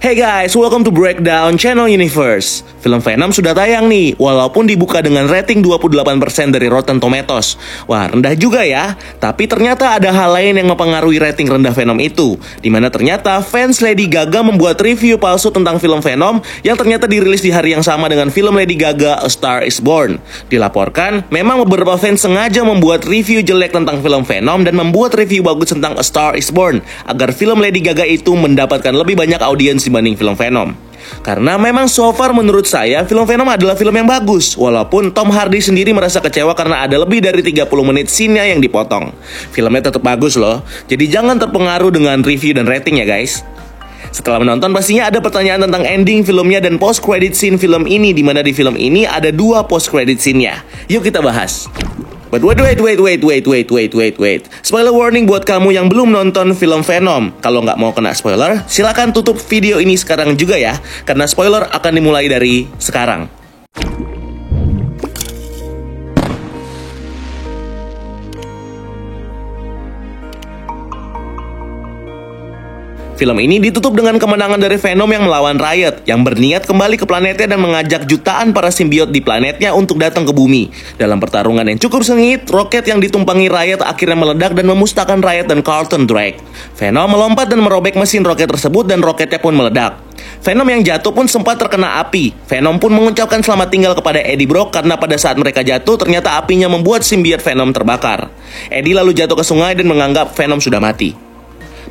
Hey guys, welcome to Breakdown Channel Universe. Film Venom sudah tayang nih, walaupun dibuka dengan rating 28% dari Rotten Tomatoes. Wah, rendah juga ya. Tapi ternyata ada hal lain yang mempengaruhi rating rendah Venom itu, dimana ternyata fans Lady Gaga membuat review palsu tentang film Venom yang ternyata dirilis di hari yang sama dengan film Lady Gaga A Star Is Born. Dilaporkan, memang beberapa fans sengaja membuat review jelek tentang film Venom dan membuat review bagus tentang A Star Is Born agar film Lady Gaga itu mendapatkan lebih banyak audiens dibanding film Venom. Karena memang so far menurut saya film Venom adalah film yang bagus, walaupun Tom Hardy sendiri merasa kecewa karena ada lebih dari 30 menit scene-nya yang dipotong. Filmnya tetap bagus loh, jadi jangan terpengaruh dengan review dan rating ya guys. Setelah menonton pastinya ada pertanyaan tentang ending filmnya dan post credit scene film ini, dimana di film ini ada 2 post credit scene-nya. Yuk kita bahas. But wait. Spoiler warning buat kamu yang belum nonton film Venom. Kalau nggak mau kena spoiler, silakan tutup video ini sekarang juga ya, karena spoiler akan dimulai dari sekarang. Film ini ditutup dengan kemenangan dari Venom yang melawan Riot, yang berniat kembali ke planetnya dan mengajak jutaan para simbiot di planetnya untuk datang ke bumi. Dalam pertarungan yang cukup sengit, roket yang ditumpangi Riot akhirnya meledak dan memusnahkan Riot dan Carlton Drake. Venom melompat dan merobek mesin roket tersebut dan roketnya pun meledak. Venom yang jatuh pun sempat terkena api. Venom pun mengucapkan selamat tinggal kepada Eddie Brock karena pada saat mereka jatuh ternyata apinya membuat simbiot Venom terbakar. Eddie lalu jatuh ke sungai dan menganggap Venom sudah mati.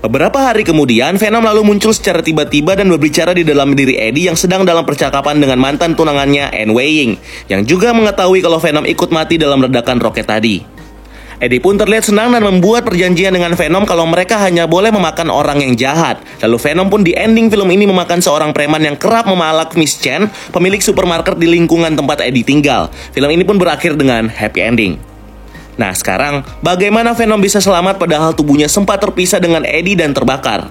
Beberapa hari kemudian, Venom lalu muncul secara tiba-tiba dan berbicara di dalam diri Eddie yang sedang dalam percakapan dengan mantan tunangannya, Anne Weying, yang juga mengetahui kalau Venom ikut mati dalam ledakan roket tadi. Eddie pun terlihat senang dan membuat perjanjian dengan Venom kalau mereka hanya boleh memakan orang yang jahat. Lalu Venom pun di ending film ini memakan seorang preman yang kerap memalak Miss Chen, pemilik supermarket di lingkungan tempat Eddie tinggal. Film ini pun berakhir dengan happy ending. Nah sekarang, bagaimana Venom bisa selamat padahal tubuhnya sempat terpisah dengan Eddie dan terbakar?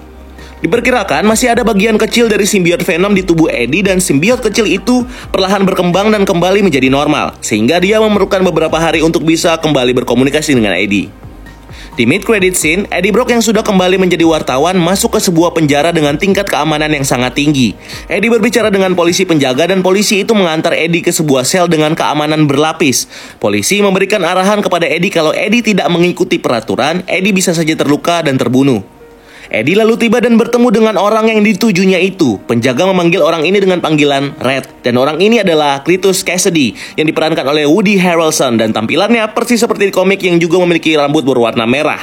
Diperkirakan masih ada bagian kecil dari simbiot Venom di tubuh Eddie dan simbiot kecil itu perlahan berkembang dan kembali menjadi normal, sehingga dia memerlukan beberapa hari untuk bisa kembali berkomunikasi dengan Eddie. Di mid-credit scene, Eddie Brock yang sudah kembali menjadi wartawan masuk ke sebuah penjara dengan tingkat keamanan yang sangat tinggi. Eddie berbicara dengan polisi penjaga dan polisi itu mengantar Eddie ke sebuah sel dengan keamanan berlapis. Polisi memberikan arahan kepada Eddie kalau Eddie tidak mengikuti peraturan, Eddie bisa saja terluka dan terbunuh. Eddie lalu tiba dan bertemu dengan orang yang ditujunya itu. Penjaga memanggil orang ini dengan panggilan Red, dan orang ini adalah Cletus Cassidy yang diperankan oleh Woody Harrelson dan tampilannya persis seperti di komik yang juga memiliki rambut berwarna merah.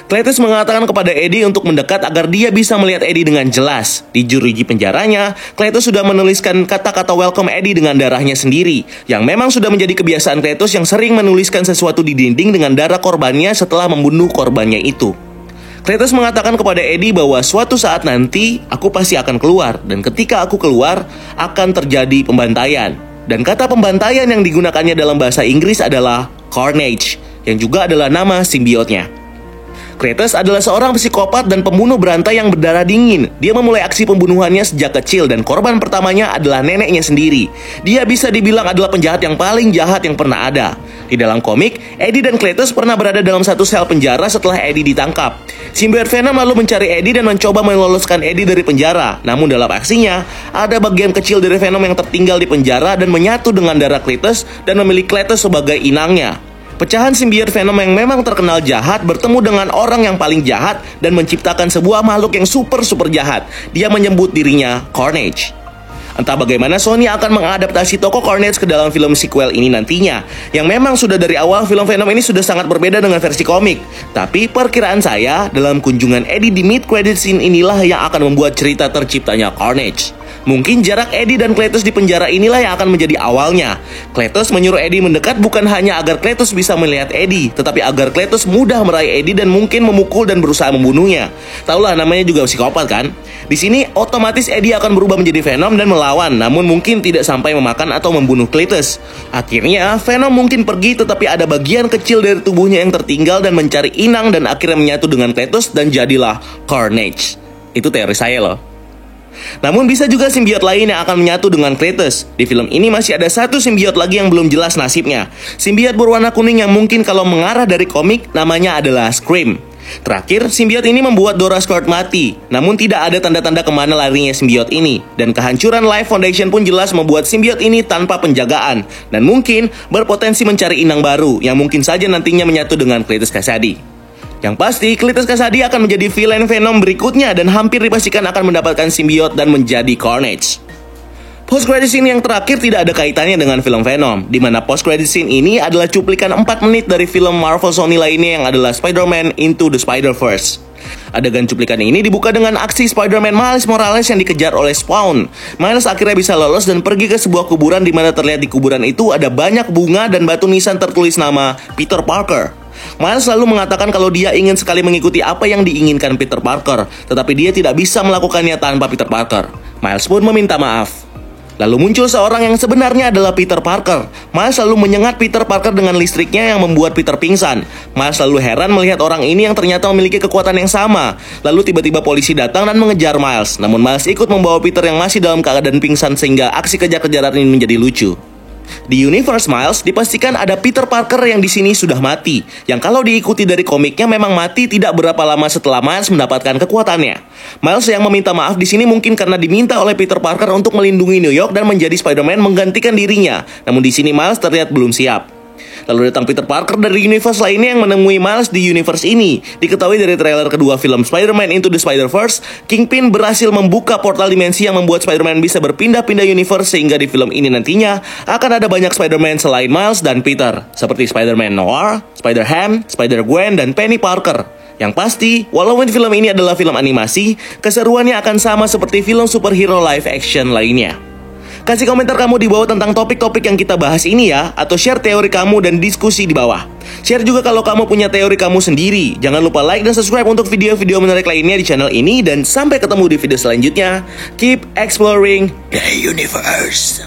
Cletus mengatakan kepada Eddie untuk mendekat agar dia bisa melihat Eddie dengan jelas. Di jeruji penjaranya, Cletus sudah menuliskan kata-kata welcome Eddie dengan darahnya sendiri, yang memang sudah menjadi kebiasaan Cletus yang sering menuliskan sesuatu di dinding dengan darah korbannya setelah membunuh korbannya itu. Cletus mengatakan kepada Eddie bahwa suatu saat nanti aku pasti akan keluar, dan ketika aku keluar akan terjadi pembantaian. Dan kata pembantaian yang digunakannya dalam bahasa Inggris adalah Carnage, yang juga adalah nama simbiotnya. Cletus adalah seorang psikopat dan pembunuh berantai yang berdarah dingin. Dia memulai aksi pembunuhannya sejak kecil dan korban pertamanya adalah neneknya sendiri. Dia bisa dibilang adalah penjahat yang paling jahat yang pernah ada. Di dalam komik, Eddie dan Cletus pernah berada dalam satu sel penjara setelah Eddie ditangkap. Simbiot Venom lalu mencari Eddie dan mencoba meloloskan Eddie dari penjara. Namun dalam aksinya, ada bagian kecil dari Venom yang tertinggal di penjara dan menyatu dengan darah Cletus dan memilih Cletus sebagai inangnya. Pecahan simbiot Venom yang memang terkenal jahat bertemu dengan orang yang paling jahat dan menciptakan sebuah makhluk yang super jahat. Dia menyebut dirinya Carnage. Entah bagaimana Sony akan mengadaptasi tokoh Carnage ke dalam film sequel ini nantinya, yang memang sudah dari awal film Venom ini sudah sangat berbeda dengan versi komik. Tapi perkiraan saya, dalam kunjungan Eddie di mid-credit scene inilah yang akan membuat cerita terciptanya Carnage. Mungkin jarak Eddie dan Cletus di penjara inilah yang akan menjadi awalnya. Cletus menyuruh Eddie mendekat bukan hanya agar Cletus bisa melihat Eddie, tetapi agar Cletus mudah meraih Eddie dan mungkin memukul dan berusaha membunuhnya. Taulah namanya juga psikopat kan? Di sini otomatis Eddie akan berubah menjadi Venom dan melawan, namun mungkin tidak sampai memakan atau membunuh Cletus. Akhirnya Venom mungkin pergi, tetapi ada bagian kecil dari tubuhnya yang tertinggal dan mencari inang dan akhirnya menyatu dengan Cletus dan jadilah Carnage. Itu teori saya loh. Namun bisa juga simbiot lain yang akan menyatu dengan Cletus. Di film ini masih ada satu simbiot lagi yang belum jelas nasibnya. Simbiot berwarna kuning yang mungkin kalau mengarah dari komik namanya adalah Scream. Terakhir, simbiot ini membuat Dora Scott mati, namun tidak ada tanda-tanda kemana larinya simbiot ini. Dan kehancuran Life Foundation pun jelas membuat simbiot ini tanpa penjagaan, dan mungkin berpotensi mencari inang baru, yang mungkin saja nantinya menyatu dengan Cletus Kasady. Yang pasti, Cletus Kasady akan menjadi villain Venom berikutnya dan hampir dipastikan akan mendapatkan simbiot dan menjadi Carnage. Post-credit scene yang terakhir tidak ada kaitannya dengan film Venom, di mana post-credit scene ini adalah cuplikan 4 menit dari film Marvel Sony lainnya yang adalah Spider-Man Into the Spider-Verse. Adegan cuplikan ini dibuka dengan aksi Spider-Man Miles Morales yang dikejar oleh Spawn. Miles akhirnya bisa lolos dan pergi ke sebuah kuburan di mana terlihat di kuburan itu ada banyak bunga dan batu nisan tertulis nama Peter Parker. Miles selalu mengatakan kalau dia ingin sekali mengikuti apa yang diinginkan Peter Parker, tetapi dia tidak bisa melakukannya tanpa Peter Parker. Miles pun meminta maaf. Lalu muncul seorang yang sebenarnya adalah Peter Parker. Miles selalu menyengat Peter Parker dengan listriknya yang membuat Peter pingsan. Miles selalu heran melihat orang ini yang ternyata memiliki kekuatan yang sama. Lalu tiba-tiba polisi datang dan mengejar Miles. Namun Miles ikut membawa Peter yang masih dalam keadaan pingsan sehingga aksi kejar-kejaran ini menjadi lucu. Di universe Miles dipastikan ada Peter Parker yang di sini sudah mati, yang kalau diikuti dari komiknya memang mati tidak berapa lama setelah Miles mendapatkan kekuatannya. Miles yang meminta maaf di sini mungkin karena diminta oleh Peter Parker untuk melindungi New York dan menjadi Spider-Man menggantikan dirinya. Namun di sini Miles terlihat belum siap. Lalu datang Peter Parker dari universe lainnya yang menemui Miles di universe ini. Diketahui dari trailer kedua film Spider-Man Into the Spider-Verse, Kingpin berhasil membuka portal dimensi yang membuat Spider-Man bisa berpindah-pindah universe sehingga di film ini nantinya akan ada banyak Spider-Man selain Miles dan Peter, seperti Spider-Man Noir, Spider-Ham, Spider-Gwen, dan Penny Parker. Yang pasti, walaupun film ini adalah film animasi, keseruannya akan sama seperti film superhero live action lainnya. Kasih komentar kamu di bawah tentang topik-topik yang kita bahas ini ya, atau share teori kamu dan diskusi di bawah. Share juga kalau kamu punya teori kamu sendiri. Jangan lupa like dan subscribe untuk video-video menarik lainnya di channel ini. Dan sampai ketemu di video selanjutnya. Keep exploring the universe.